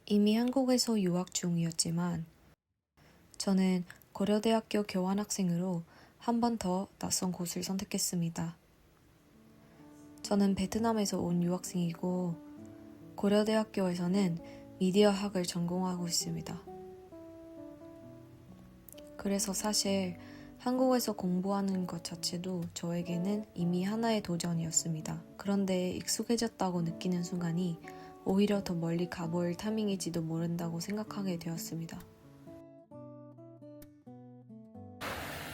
이미 한국에서 유학 중이었지만 저는 고려대학교 교환학생으로 한 번 더 낯선 곳을 선택했습니다. 저는 베트남에서 온 유학생이고 고려대학교에서는 미디어학을 전공하고 있습니다. 그래서 사실 한국에서 공부하는 것 자체도 저에게는 이미 하나의 도전이었습니다. 그런데 익숙해졌다고 느끼는 순간이 오히려 더 멀리 가볼 타이밍일지도 모른다고 생각하게 되었습니다.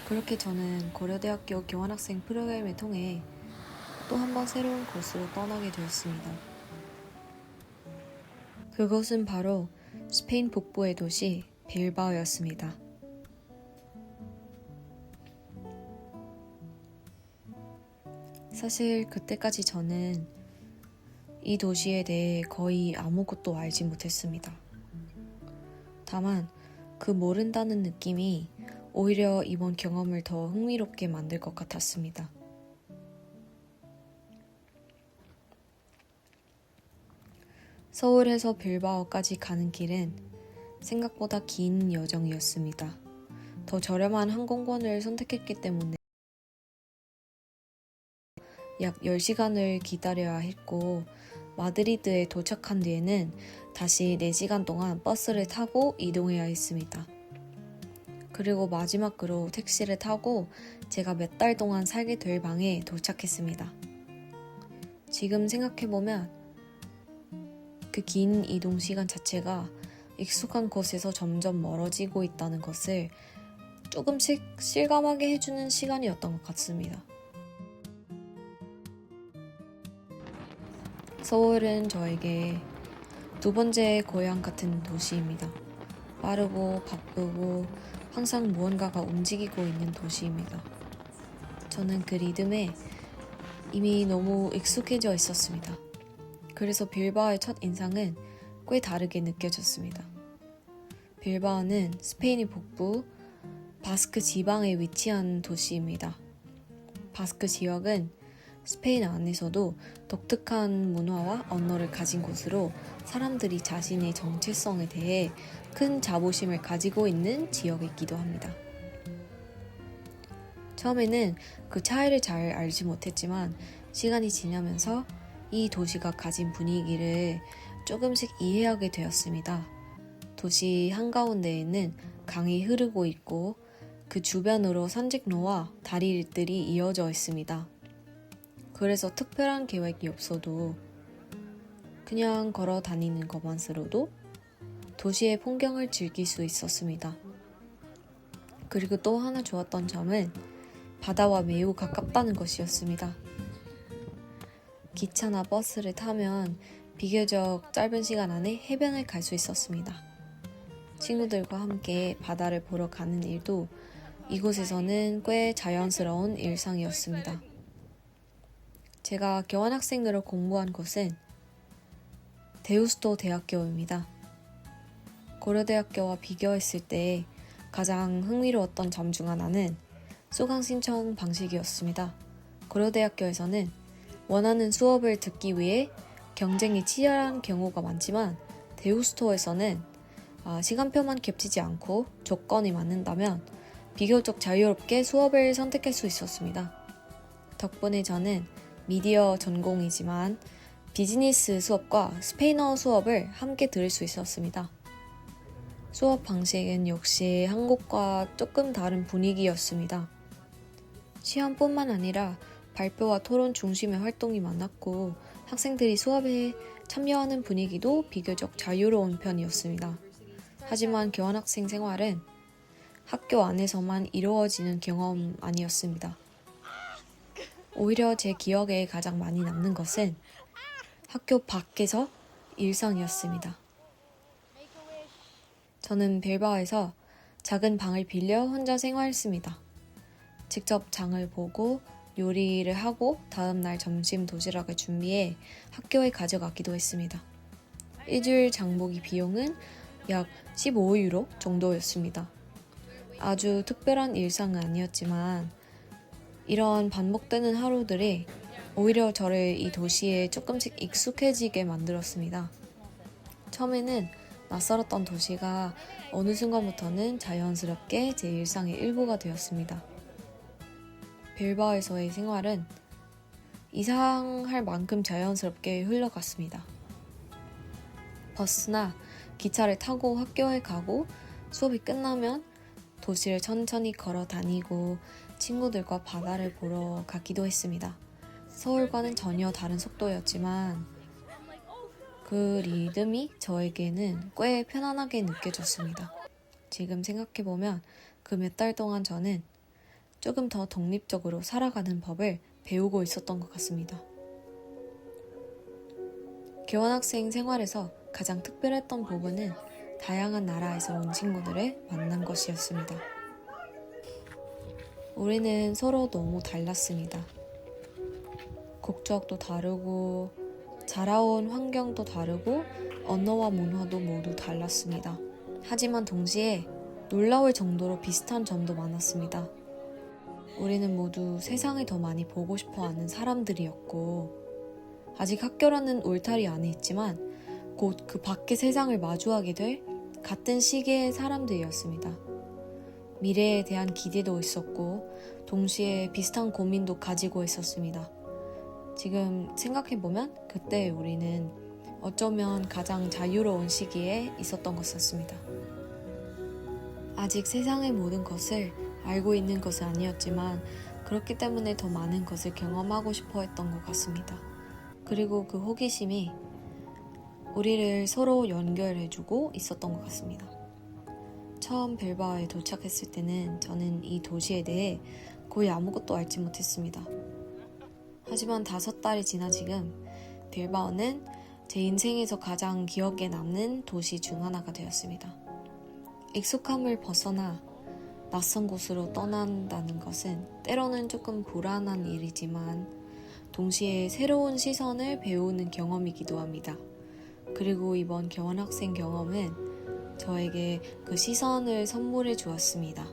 그렇게 저는 고려대학교 교환학생 프로그램을 통해 또 한 번 새로운 곳으로 떠나게 되었습니다. 그곳은 바로 스페인 북부의 도시 빌바오였습니다. 사실 그때까지 저는 이 도시에 대해 거의 아무것도 알지 못했습니다. 다만 그 모른다는 느낌이 오히려 이번 경험을 더 흥미롭게 만들 것 같았습니다. 서울에서 빌바오까지 가는 길은 생각보다 긴 여정이었습니다. 더 저렴한 항공권을 선택했기 때문에 약 10시간을 기다려야 했고 마드리드에 도착한 뒤에는 다시 4시간 동안 버스를 타고 이동해야 했습니다. 그리고 마지막으로 택시를 타고 제가 몇 달 동안 살게 될 방에 도착했습니다. 지금 생각해보면 그 긴 이동 시간 자체가 익숙한 곳에서 점점 멀어지고 있다는 것을 조금씩 실감하게 해주는 시간이었던 것 같습니다. 서울은 저에게 두 번째 고향 같은 도시입니다. 빠르고 바쁘고 항상 무언가가 움직이고 있는 도시입니다. 저는 그 리듬에 이미 너무 익숙해져 있었습니다. 그래서 빌바오의 첫 인상은 꽤 다르게 느껴졌습니다. 빌바오는 스페인의 북부 바스크 지방에 위치한 도시입니다. 바스크 지역은 스페인 안에서도 독특한 문화와 언어를 가진 곳으로 사람들이 자신의 정체성에 대해 큰 자부심을 가지고 있는 지역이기도 합니다. 처음에는 그 차이를 잘 알지 못했지만 시간이 지나면서 이 도시가 가진 분위기를 조금씩 이해하게 되었습니다. 도시 한가운데에는 강이 흐르고 있고 그 주변으로 산책로와 다리들이 이어져 있습니다. 그래서 특별한 계획이 없어도 그냥 걸어 다니는 것만으로도 도시의 풍경을 즐길 수 있었습니다. 그리고 또 하나 좋았던 점은 바다와 매우 가깝다는 것이었습니다. 기차나 버스를 타면 비교적 짧은 시간 안에 해변을 갈 수 있었습니다. 친구들과 함께 바다를 보러 가는 일도 이곳에서는 꽤 자연스러운 일상이었습니다. 제가 교환학생으로 공부한 곳은 데우스토 대학교입니다. 고려대학교와 비교했을 때 가장 흥미로웠던 점 중 하나는 수강 신청 방식이었습니다. 고려대학교에서는 원하는 수업을 듣기 위해 경쟁이 치열한 경우가 많지만 데우스토에서는 시간표만 겹치지 않고 조건이 맞는다면 비교적 자유롭게 수업을 선택할 수 있었습니다. 덕분에 저는 미디어 전공이지만 비즈니스 수업과 스페인어 수업을 함께 들을 수 있었습니다. 수업 방식은 역시 한국과 조금 다른 분위기였습니다. 시험뿐만 아니라 발표와 토론 중심의 활동이 많았고 학생들이 수업에 참여하는 분위기도 비교적 자유로운 편이었습니다. 하지만 교환학생 생활은 학교 안에서만 이루어지는 경험 아니었습니다. 오히려 제 기억에 가장 많이 남는 것은 학교 밖에서 일상이었습니다. 저는 빌바오에서 작은 방을 빌려 혼자 생활했습니다. 직접 장을 보고 요리를 하고 다음날 점심 도시락을 준비해 학교에 가져가기도 했습니다. 일주일 장보기 비용은 약 15유로 정도였습니다. 아주 특별한 일상은 아니었지만 이런 반복되는 하루들이 오히려 저를 이 도시에 조금씩 익숙해지게 만들었습니다. 처음에는 낯설었던 도시가 어느 순간부터는 자연스럽게 제 일상의 일부가 되었습니다. 빌바오에서의 생활은 이상할 만큼 자연스럽게 흘러갔습니다. 버스나 기차를 타고 학교에 가고 수업이 끝나면 도시를 천천히 걸어 다니고 친구들과 바다를 보러 가기도 했습니다. 서울과는 전혀 다른 속도였지만 그 리듬이 저에게는 꽤 편안하게 느껴졌습니다. 지금 생각해보면 그 몇 달 동안 저는 조금 더 독립적으로 살아가는 법을 배우고 있었던 것 같습니다. 교환학생 생활에서 가장 특별했던 부분은 다양한 나라에서 온 친구들을 만난 것이었습니다. 우리는 서로 너무 달랐습니다. 국적도 다르고 자라온 환경도 다르고 언어와 문화도 모두 달랐습니다. 하지만 동시에 놀라울 정도로 비슷한 점도 많았습니다. 우리는 모두 세상을 더 많이 보고 싶어하는 사람들이었고 아직 학교라는 울타리 안에 있지만 곧 그 밖의 세상을 마주하게 될 같은 시기의 사람들이었습니다. 미래에 대한 기대도 있었고 동시에 비슷한 고민도 가지고 있었습니다. 지금 생각해보면 그때 우리는 어쩌면 가장 자유로운 시기에 있었던 것 같습니다. 아직 세상의 모든 것을 알고 있는 것은 아니었지만 그렇기 때문에 더 많은 것을 경험하고 싶어 했던 것 같습니다. 그리고 그 호기심이 우리를 서로 연결해주고 있었던 것 같습니다. 처음 빌바오에 도착했을 때는 저는 이 도시에 대해 거의 아무것도 알지 못했습니다. 하지만 5달이 지나 지금 빌바오는 제 인생에서 가장 기억에 남는 도시 중 하나가 되었습니다. 익숙함을 벗어나 낯선 곳으로 떠난다는 것은 때로는 조금 불안한 일이지만 동시에 새로운 시선을 배우는 경험이기도 합니다. 그리고 이번 교환학생 경험은 저에게 그 시선을 선물해 주었습니다.